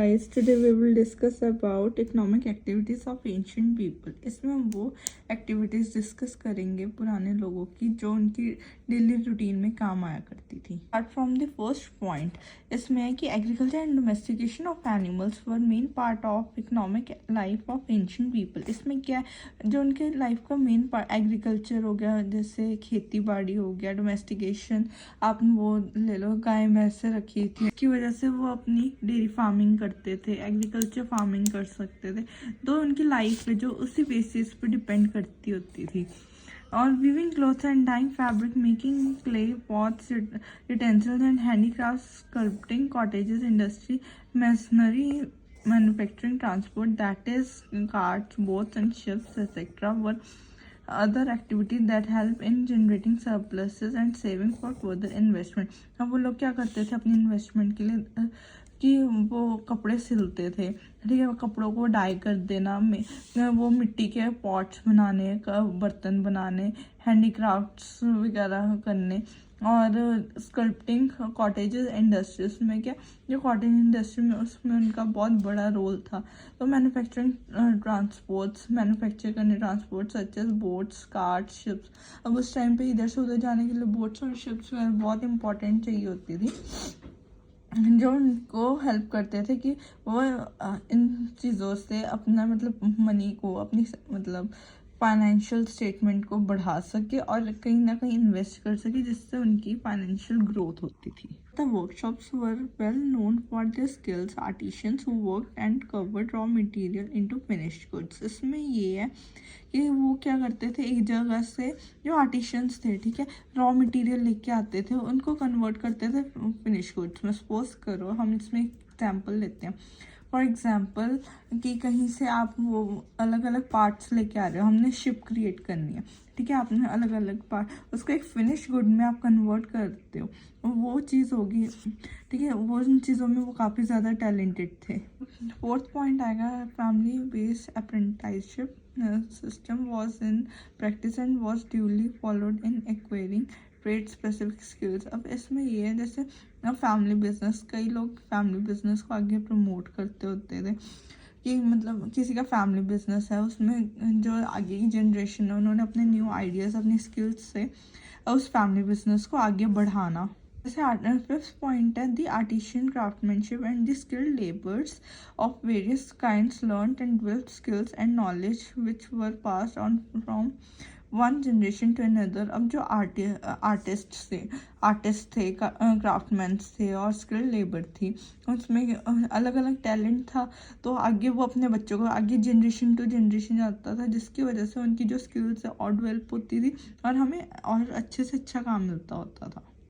Guys, today we will discuss about economic activities of ancient people. इसमें हम वो activities discuss करेंगे पुराने लोगों की जो उनकी डेली रूटीन में काम आया करती थी. Apart from the first point, इसमें है कि agriculture and domestication of animals were main part of economic life of ancient people. इसमें क्या है, जो उनके लाइफ का मेन पार्ट एग्रीकल्चर हो गया, जैसे खेती बाड़ी हो गया, डोमेस्टिकेशन आप वो ले लो, गाय भैंसे रखी थी, इसकी वजह से वो अपनी डेयरी फार्मिंग करते थे, एग्रीकल्चर फार्मिंग कर सकते थे. तो उनकी लाइफ है जो उसी बेसिस पे डिपेंड करती होती थी. और weaving cloth and dyeing fabric, making clay pots, utensils and handicraft, sculpting, cottages industry, machinery, manufacturing, transport, that is carts, boats and ships, etc. were other activities that help in generating surpluses and saving for further investment. अब वो लोग क्या करते थे अपनी investment के लिए कि वो कपड़े सिलते थे, ठीक है, कपड़ों को डाई कर देना, वो मिट्टी के पॉट्स बनाने, बर्तन बनाने, हैंडीक्राफ्ट्स वगैरह करने, और स्कल्पटिंग, कॉटेजेस इंडस्ट्रीज में क्या, जो कॉटेज इंडस्ट्री में उसमें उनका बहुत बड़ा रोल था. तो मैन्युफैक्चरिंग ट्रांसपोर्ट्स, मैन्युफैक्चर करने transport such as boats, cart, ships. अब उस टाइम पे इधर से उधर जाने के लिए बोट्स और शिप्स बहुत इंपॉर्टेंट चाहिए होती थी, जो उनको हेल्प करते थे कि वो इन चीज़ों से अपना मतलब मनी को, अपनी मतलब फाइनेंशियल स्टेटमेंट को बढ़ा सके और कहीं ना कहीं इन्वेस्ट कर सके, जिससे उनकी फाइनेंशियल ग्रोथ होती थी. The workshops were well known for their skills, artisans who work and covered raw material into finished goods. इसमें ये है कि वो क्या करते थे, एक जगह से जो आर्टिशियंस थे, ठीक है, रॉ मटेरियल लेके आते थे, उनको कन्वर्ट करते थे फिनिश गुड्स में. सपोज करो हम इसमें एग्जाम्पल लेते हैं. फॉर एग्जाम्पल कि कहीं से आप वो अलग अलग पार्ट्स लेके आ रहे हो, हमने शिप क्रिएट करनी है, ठीक है, आपने अलग अलग पार्ट उसको एक फिनिश गुड में आप कन्वर्ट करते हो, वो चीज़ होगी, ठीक है. वो उन चीज़ों में वो काफ़ी ज़्यादा टैलेंटेड थे. फोर्थ पॉइंट आएगा, family based apprenticeship system was in practice and was duly followed in acquiring trade specific skills. अब इसमें ये है, जैसे फैमिली बिजनेस, कई लोग फैमिली बिजनेस को आगे प्रमोट करते होते थे कि मतलब किसी का फैमिली बिजनेस है, उसमें जो आगे की जनरेशन है उन्होंने अपने न्यू आइडियाज़, अपनी स्किल्स से उस फैमिली बिजनेस को आगे बढ़ाना. जैसे फिफ्थ पॉइंट है, the artisan craftsmanship and the skilled labours of various kinds learned and developed skills and knowledge which were passed on from one generation to another. अब जो आर्टिस्ट थे, क्राफ्टमैन्स थे और स्किल्ड लेबर थी, उसमें अलग अलग टैलेंट था, तो आगे वो अपने बच्चों को आगे जनरेशन टू जनरेशन जाता था, जिसकी वजह से उनकी जो स्किल्स है और डेवलप होती थी और हमें और अच्छे से अच्छा काम मिलता होता था.